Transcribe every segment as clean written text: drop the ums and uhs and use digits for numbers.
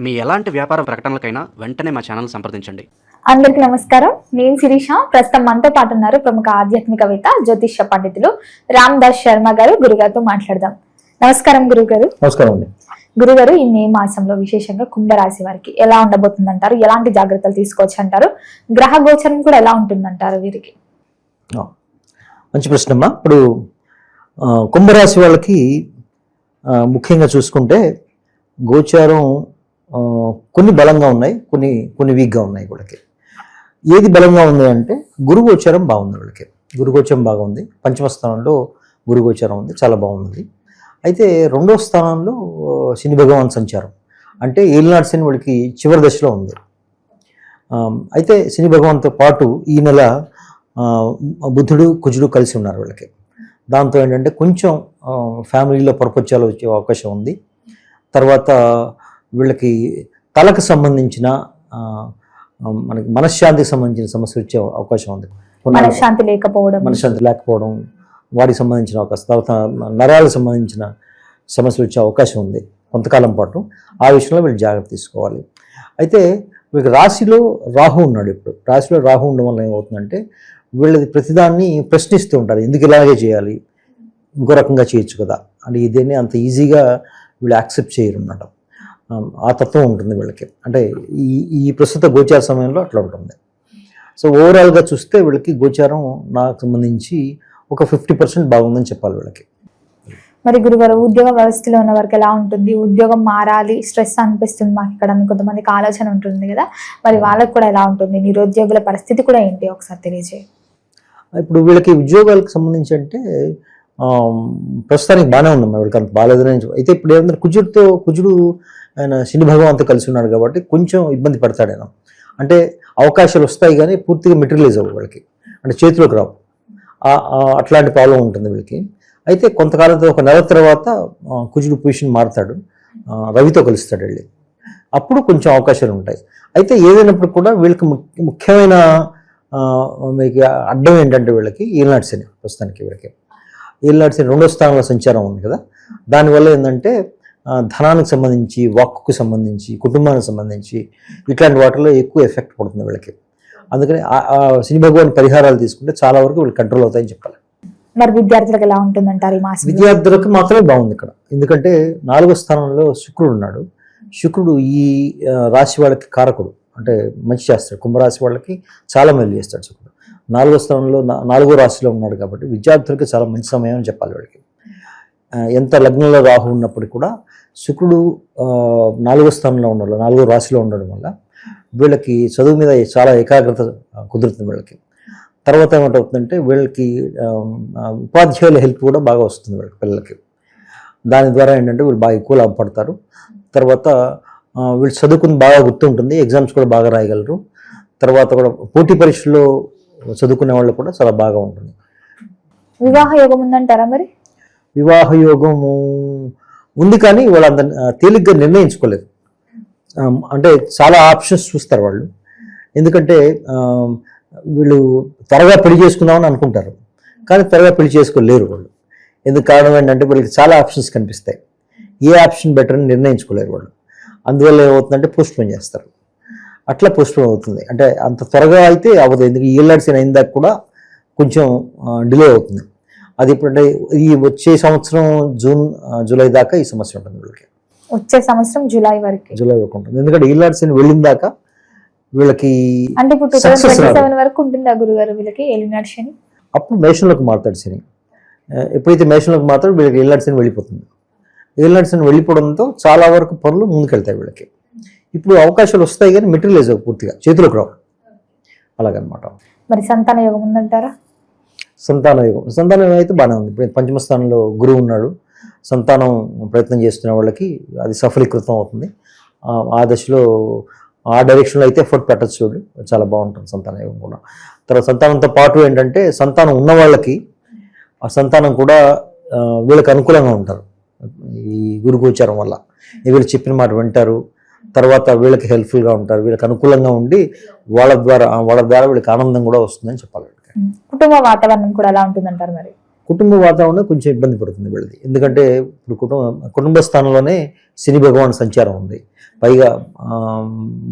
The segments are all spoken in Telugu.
మీ ఎలాంటి వ్యాపార ప్రకటనలకైనా వెంటనే మా ఛానల్ సంప్రదించండి. అందరికీ నమస్కారం. నేను శిరీష. ప్రస్తుతం మనతో పాటు ఉన్నారు ప్రముఖ ఆధ్యాత్మికవేత్త, జ్యోతిష్య పండితులు రామ్ దాస్ శర్మ గారు. గురుగారితో మాట్లాడదాం. నమస్కారం గురుగారు. నమస్కారం అండి. గురుగారు, ఈ మే మాసంలో విశేషంగా కుంభరాశి వారికి ఎలా ఉండబోతుందంటారు? ఎలాంటి జాగ్రత్తలు తీసుకోవచ్చు అంటారు? గ్రహ గోచరం కూడా ఎలా ఉంటుందంటారు వీరికి? మంచి ప్రశ్న అమ్మా. ఇప్పుడు కుంభరాశి వాళ్ళకి ముఖ్యంగా చూసుకుంటే గోచారం కొన్ని బలంగా ఉన్నాయి, కొన్ని వీక్గా ఉన్నాయి. వీళ్ళకి ఏది బలంగా ఉంది అంటే గురు గోచారం బాగుంది. వీళ్ళకి గురు గోచారం బాగుంది. పంచమ స్థానంలో గురు గోచారం ఉంది, చాలా బాగుంది. అయితే రెండో స్థానంలో శని భగవాన్ సంచారం, అంటే ఏలినాటి శని వీళ్ళకి చివరి దశలో ఉంది. అయితే శని భగవాన్తో పాటు ఈ నెల బుధుడు కుజుడు కలిసి ఉన్నారు వీళ్ళకి. దాంతో ఏంటంటే కొంచెం ఫ్యామిలీలో పొరపచ్చాలు వచ్చే అవకాశం ఉంది. తర్వాత వీళ్ళకి తలకు సంబంధించిన మనకి మనశ్శాంతికి సంబంధించిన సమస్య వచ్చే అవకాశం ఉంది. మనశ్శాంతి లేకపోవడం, వాటికి సంబంధించిన అవకాశం, తర్వాత నరాలకు సంబంధించిన సమస్యలు వచ్చే అవకాశం ఉంది కొంతకాలం పాటు. ఆ విషయంలో వీళ్ళు జాగ్రత్త తీసుకోవాలి. అయితే వీళ్ళకి రాశిలో రాహు ఉన్నాడు. ఇప్పుడు రాశిలో రాహు ఉండడం వల్ల ఏమవుతుందంటే వీళ్ళది ప్రతిదాన్ని ప్రశ్నిస్తూ ఉంటారు. ఎందుకు ఇలాగే చేయాలి, ఇంకో రకంగా చేయొచ్చు కదా అని. ఇదేనే అంత ఈజీగా వీళ్ళు యాక్సెప్ట్ చేయరు అన్నమాట. ఆ తత్వం ఉంటుంది వీళ్ళకి. అంటే ఈ ప్రస్తుత గోచార సమయంలో అట్లా ఉంటుంది. సో ఓవరాల్గా చూస్తే వీళ్ళకి గోచారం నాకు సంబంధించి ఒక 50% బాగుందని చెప్పాలి వీళ్ళకి. మరి గురుగారు, ఉద్యోగ వ్యవస్థలో ఉన్న వారికి ఎలా ఉంటుంది? ఉద్యోగం మారాలి, స్ట్రెస్ అనిపిస్తుంది మాకు ఇక్కడ అని కొంతమందికి ఆలోచన ఉంటుంది కదా, మరి వాళ్ళకి కూడా ఎలా ఉంటుంది? నిరుద్యోగుల పరిస్థితి కూడా ఏంటి ఒకసారి తెలియజేయండి. ఇప్పుడు వీళ్ళకి ఉద్యోగాలకు సంబంధించి అంటే ప్రస్తుతానికి బాగానే ఉందమ్మా. వీళ్ళకి అంత బాగాలేదని. అయితే ఇప్పుడు ఏమంటే కుజుడు ఆయన శని భగవాన్తో కలిసి ఉన్నాడు కాబట్టి కొంచెం ఇబ్బంది పడతాడు ఆయన. అంటే అవకాశాలు వస్తాయి కానీ పూర్తిగా మెటీరియలైజ్ అవ్వవు వీళ్ళకి, అంటే చేతిలోకి రావు. అట్లాంటి ప్రాబ్లం ఉంటుంది వీళ్ళకి. అయితే కొంతకాలంతో ఒక నెల తర్వాత కుజుడు పొజిషన్ మారుతాడు, రవితో కలుస్తాడు వెళ్ళి. అప్పుడు కొంచెం అవకాశాలు ఉంటాయి. అయితే ఏదైనప్పుడు కూడా వీళ్ళకి ముఖ్యమైన మీకు అడ్డం ఏంటంటే వీళ్ళకి ఏలినాటి శని. ప్రస్తుతానికి వీళ్ళకి ఏలినాటి శని రెండో స్థానంలో సంచారం ఉంది కదా, దానివల్ల ఏంటంటే ధనానికి సంబంధించి, వాక్కుకు సంబంధించి, కుటుంబానికి సంబంధించి ఇట్లాంటి వాటిలో ఎక్కువ ఎఫెక్ట్ పడుతుంది వీళ్ళకి. అందుకని శని భగవాన్ పరిహారాలు తీసుకుంటే చాలా వరకు వీళ్ళు కంట్రోల్ అవుతాయని చెప్పాలి. మరి విద్యార్థులకు ఎలా ఉంటుందంటారు ఈ మాసం? విద్యార్థులకు మాత్రమే బాగుంది ఇక్కడ. ఎందుకంటే 4వ స్థానంలో శుక్రుడు ఉన్నాడు. శుక్రుడు ఈ రాశి వాళ్ళకి కారకుడు, అంటే మంచి చేస్తాడు. కుంభరాశి వాళ్ళకి చాలా మేలు చేస్తాడు శుక్రుడు. 4వ స్థానంలో 4వ రాశిలో ఉన్నాడు కాబట్టి విద్యార్థులకి చాలా మంచి సమయం అని చెప్పాలి వీళ్ళకి. ఎంత లగ్నంలో రాహు ఉన్నప్పటికీ కూడా శుక్రుడు 4వ స్థానంలో ఉండడం, 4వ రాశిలో ఉండడం వల్ల వీళ్ళకి చదువు మీద చాలా ఏకాగ్రత కుదురుతుంది వీళ్ళకి. తర్వాత ఏమిటవుతుందంటే వీళ్ళకి ఉపాధ్యాయుల హెల్ప్ కూడా బాగా వస్తుంది వీళ్ళకి, పిల్లలకి. దాని ద్వారా ఏంటంటే వీళ్ళు బాగా ఎక్కువ లాభపడతారు. తర్వాత వీళ్ళు చదువుకుని బాగా గుర్తుంటుంది, ఎగ్జామ్స్ కూడా బాగా రాయగలరు. తర్వాత కూడా పోటీ పరీక్షల్లో చదువుకునే వాళ్ళు కూడా చాలా బాగా ఉంటుంది. వివాహ యోగం ఉందంటారా? మరి వివాహ యోగము ఉంది కానీ వాళ్ళు అంత తేలిగ్గా నిర్ణయించుకోలేదు. అంటే చాలా ఆప్షన్స్ చూస్తారు వాళ్ళు. ఎందుకంటే వీళ్ళు త్వరగా పెళ్లి చేసుకుందామని అనుకుంటారు, కానీ త్వరగా పెళ్లి చేసుకోలేరు వాళ్ళు. ఎందుకు కారణం ఏంటంటే వీళ్ళకి చాలా ఆప్షన్స్ కనిపిస్తాయి. ఏ ఆప్షన్ బెటర్ అని నిర్ణయించుకోలేరు వాళ్ళు. అందువల్ల ఏమవుతుందంటే పోస్ట్పోన్ చేస్తారు. అట్లా పోస్ట్పోన్ అవుతుంది. అంటే అంత త్వరగా అయితే అవ్వదు. ఎందుకు ఏళ్ళాడ్సిన అయిన దాకా కూడా కొంచెం డిలే అవుతుంది. అది ఇప్పుడంటే ఈ వచ్చే సంవత్సరం జూలై దాకా ఈ సమస్య ఉంటుంది వీళ్ళకి. వచ్చే సంవత్సరం జూలై వరకు ఉంటుంది. ఎందుకంటే ఏళ్ళాడ్సిన వెళ్ళిన దాకా వీళ్ళకి అంటే ఇప్పుడు 2027 వరకు ఉంటుందా గురుగారు వీళ్ళకి ఏలినాటి శని? అప్పుడు మేషంలోకి మారుతాడు శని. ఎప్పుడైతే మేషంలోకి మారుతాడో వీళ్ళకి ఏలినాటి శని వెళ్ళిపోతుంది. ఏలినాటి శని వెళ్ళిపోవడంతో చాలా వరకు పనులు ముందుకెళ్తాయి వీళ్ళకి. ఇప్పుడు అవకాశాలు వస్తాయి కానీ మెటీరియలైజ్ పూర్తిగా చేతిలోకి రావు, అలాగనమాట. మరి సంతాన యోగం ఉందంటారా? సంతానం అయితే బాగానే ఉంది. ఇప్పుడు పంచమ స్థానంలో గురువు ఉన్నాడు. సంతానం ప్రయత్నం చేస్తున్న వాళ్ళకి అది సఫలీకృతం అవుతుంది. ఆ దశలో ఆ డైరెక్షన్లో అయితే ఎఫర్ట్ పెట్టచ్చు చూడండి, చాలా బాగుంటుంది సంతాన యోగం కూడా. తర్వాత సంతానంతో పాటు ఏంటంటే సంతానం ఉన్న వాళ్ళకి ఆ సంతానం కూడా వీళ్ళకి అనుకూలంగా ఉంటారు. ఈ గురు గోచారం వల్ల వీళ్ళు చెప్పిన మాట వింటారు. తర్వాత వీళ్ళకి హెల్ప్ఫుల్గా ఉంటారు, వీళ్ళకి అనుకూలంగా ఉండి వాళ్ళ ద్వారా వీళ్ళకి ఆనందం కూడా వస్తుందని చెప్పాలి. కుటుంబ వాతావరణం కూడా ఎలా ఉంటుందంటారు? మరి కుటుంబ వాతావరణం కొంచెం ఇబ్బంది పడుతుంది వీళ్ళది. ఎందుకంటే ఇప్పుడు కుటుంబ స్థానంలోనే శని భగవాన్ సంచారం ఉంది. పైగా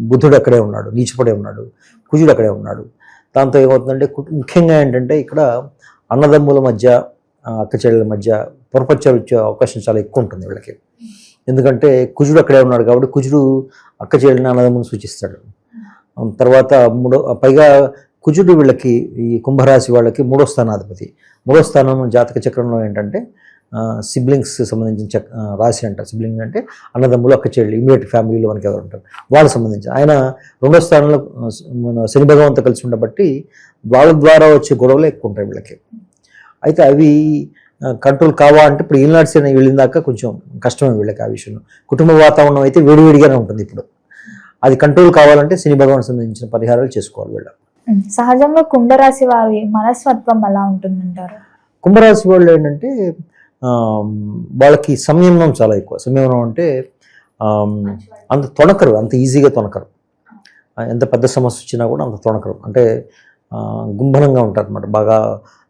బుధుడు అక్కడే ఉన్నాడు, నీచపడే ఉన్నాడు, కుజుడు అక్కడే ఉన్నాడు. దాంతో ఏమవుతుందంటే ముఖ్యంగా ఏంటంటే ఇక్కడ అన్నదమ్ముల మధ్య అక్క చెల్లెల మధ్య పొరపచ్చాలు వచ్చే అవకాశం చాలా ఎక్కువ ఉంటుంది వీళ్ళకి. ఎందుకంటే కుజుడు అక్కడే ఉన్నాడు కాబట్టి కుజుడు అక్క చెల్లెని అన్నదమ్ములను సూచిస్తాడు. తర్వాత పైగా కుజుడు వీళ్ళకి ఈ కుంభరాశి వాళ్ళకి 3వ స్థానాధిపతి. 3వ స్థానం జాతక చక్రంలో ఏంటంటే సిబ్లింగ్స్ సంబంధించిన రాశి అంటారు. సిబ్లింగ్ అంటే అన్నదమ్ములు, అక్క చెల్లి, ఇమీడియట్ ఫ్యామిలీలో మనకి ఎవరు ఉంటారు వాళ్ళకి సంబంధించి. ఆయన 2వ స్థానంలో మన శని భగవంతో కలిసి ఉండబట్టి వాళ్ళ ద్వారా వచ్చే గొడవలు ఎక్కువ ఉంటాయి వీళ్ళకి. అయితే అవి కంట్రోల్ కావా అంటే ఇప్పుడు ఈనాడ్స్ అని వెళ్ళిన దాకా కొంచెం కష్టమే వీళ్ళకి ఆ విషయంలో. కుటుంబ వాతావరణం అయితే వేడివేడిగానే ఉంటుంది ఇప్పుడు. అది కంట్రోల్ కావాలంటే శని భగవాన్ సంబంధించిన పరిహారాలు చేసుకోవాలి వీళ్ళు. సహజంగా కుంభరాశి వారి మనస్తత్వం ఎలా ఉంటుందంటారు? కుంభరాశి వాళ్ళు ఏంటంటే వాళ్ళకి సంయమనం చాలా ఎక్కువ. సంయమనం అంటే అంత తొణకరు, అంత ఈజీగా తొణకరు. ఎంత పెద్ద సమస్య వచ్చినా కూడా అంత తొణకరు. అంటే గుంభనంగా ఉంటారు అన్నమాట. బాగా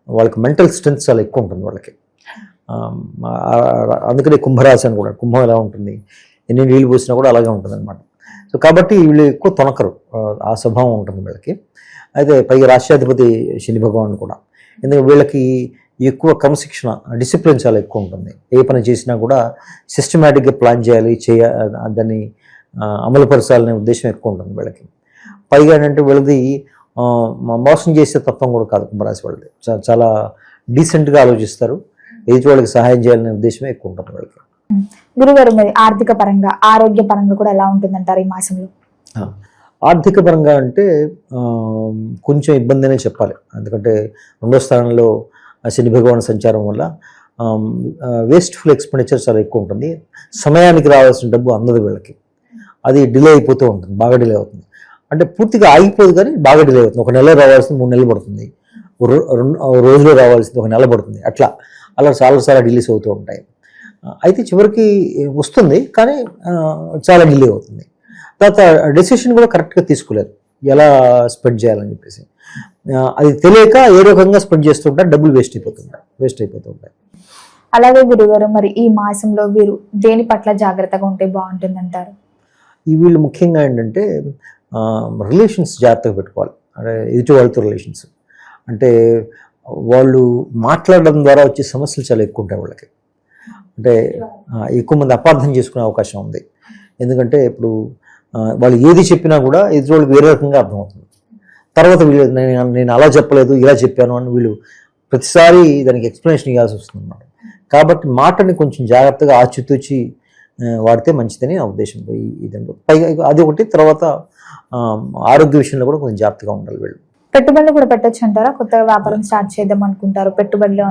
వాళ్ళకి మెంటల్ స్ట్రెంత్ చాలా ఎక్కువ ఉంటుంది వాళ్ళకి. అందుకనే కుంభరాశి అని కూడా, కుంభం ఎలా ఉంటుంది, ఎన్ని నీళ్ళు పోసినా కూడా అలాగే ఉంటుంది అనమాట. సో కాబట్టి వీళ్ళు ఎక్కువ తొణకరు, ఆ స్వభావం ఉంటుంది వీళ్ళకి. అయితే పైగా రాష్ట్రాధిపతి శని భగవాన్ కూడా. ఎందుకంటే వీళ్ళకి ఎక్కువ క్రమశిక్షణ, డిసిప్లిన్ చాలా ఎక్కువ ఉంటుంది. ఏ పని చేసినా కూడా సిస్టమేటిక్గా ప్లాన్ చేయాలి, దాన్ని అమలుపరచాలనే ఉద్దేశం ఎక్కువ ఉంటుంది వీళ్ళకి. పైగా ఏంటంటే వీళ్ళది మోసం చేసే తత్వం కూడా కాదు కుంభరాశి వాళ్ళది. చాలా డీసెంట్గా ఆలోచిస్తారు. ఎదుటి వాళ్ళకి సహాయం చేయాలనే ఉద్దేశమే ఎక్కువ ఉంటుంది వాళ్ళకి. గురుగారు, మరి ఆర్థిక పరంగా, ఆరోగ్య పరంగా కూడా ఎలా ఉంటుందంటారు ఈ మాసంలో? ఆర్థిక పరంగా అంటే కొంచెం ఇబ్బంది అనే చెప్పాలి. ఎందుకంటే 2వ స్థానంలో శని భగవాన్ సంచారం వల్ల వేస్ట్ఫుల్ ఎక్స్పెండిచర్ చాలా ఎక్కువ ఉంటుంది. సమయానికి రావాల్సిన డబ్బు అందదు వీళ్ళకి. అది డిలే అయిపోతూ ఉంటుంది, బాగా డిలే అవుతుంది. అంటే పూర్తిగా ఆగిపోదు కానీ బాగా డిలే అవుతుంది. 1 నెల రావాల్సింది 3 నెలలు పడుతుంది, రోజులో రావాల్సింది 1 నెల పడుతుంది. అలా చాలా డిలేస్ అవుతూ ఉంటాయి. అయితే చివరికి వస్తుంది కానీ చాలా డిలే అవుతుంది. తర్వాత డెసిషన్ కూడా కరెక్ట్గా తీసుకోలేదు, ఎలా స్పెండ్ చేయాలని చెప్పేసి. అది తెలియక ఏ రకంగా స్పెండ్ చేస్తుంటారు, డబ్బులు వేస్ట్ అయిపోతూ ఉంటాయి. అలాగే గురుగారు, మరి ఈ మాసంలో వీరు దేని పట్ల జాగ్రత్తగా ఉంటే బాగుంటుందంటారు? వీళ్ళు ముఖ్యంగా ఏంటంటే రిలేషన్స్ జాగ్రత్తగా పెట్టుకోవాలి. అంటే ఎదుటి వాళ్ళతో రిలేషన్స్ అంటే వాళ్ళు మాట్లాడడం ద్వారా వచ్చే సమస్యలు చాలా ఎక్కువ ఉంటాయి వాళ్ళకి. అంటే ఎక్కువ మంది అపార్థం చేసుకునే అవకాశం ఉంది. ఎందుకంటే ఇప్పుడు వాళ్ళు ఏది చెప్పినా కూడా ఎదుటి వాళ్ళకి వేరే రకంగా అర్థమవుతుంది. తర్వాత వీళ్ళు నేను అలా చెప్పలేదు, ఇలా చెప్పాను అని వీళ్ళు ప్రతిసారి దానికి ఎక్స్ప్లెనేషన్ ఇవ్వాల్సి వస్తుంది అన్నమాట. కాబట్టి మాటని కొంచెం జాగ్రత్తగా ఆచితూచి వాడితే మంచిదని నా ఉద్దేశం. ఇదంతా పైగా అది ఒకటి. తర్వాత ఆరోగ్య విషయంలో కూడా కొంచెం జాగ్రత్తగా ఉండాలి వీళ్ళు. పెట్టుబడులు కూడా పెట్టచ్చు అంటారా? కొత్తగా వ్యాపారం స్టార్ట్ చేద్దాం అనుకుంటారు, పెట్టుబడులు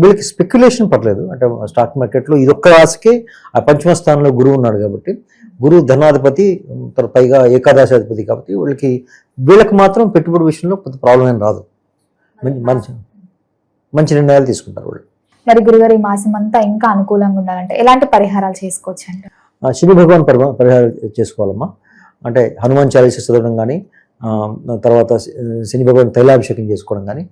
వీళ్ళకి స్పెక్యులేషన్ పర్లేదు. అంటే స్టాక్ మార్కెట్లో ఇదొక్క రాశికే ఆ 5వ స్థానంలో గురువు ఉన్నాడు కాబట్టి, గురువు ధనాధిపతి, పైగా ఏకాదశాధిపతి కాబట్టి వీళ్ళకి మాత్రం పెట్టుబడి విషయంలో కొంత ప్రాబ్లం ఏం రాదు. మంచి నిర్ణయాలు తీసుకుంటారు వాళ్ళు. మరి గురుగారు, ఈ మాసం అంతా ఇంకా అనుకూలంగా ఉండాలంటే ఎలాంటి పరిహారాలు చేసుకోవచ్చు అంటే? శని భగవాన్ పరిహారాలు చేసుకోవాలమ్మా. అంటే హనుమాన్ చాలీసా చదవడం కానీ, తర్వాత శని భగవాన్ తైలాభిషేకం చేసుకోవడం కానీ,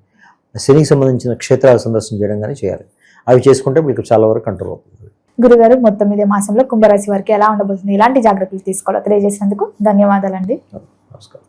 శనికి సంబంధించిన క్షేత్రాల సందర్శన చేయడం కానీ చేయాలి. అవి చేసుకుంటే మీకు చాలా వరకు కంట్రోల్ అవుతుంది. గురుగారు, మొత్తం మీద మాసంలో కుంభరాశి వారికి ఎలా ఉండబోతుంది, ఎలాంటి జాగ్రత్తలు తీసుకోవాలో తెలియజేసినందుకు ధన్యవాదాలండి. నమస్కారం.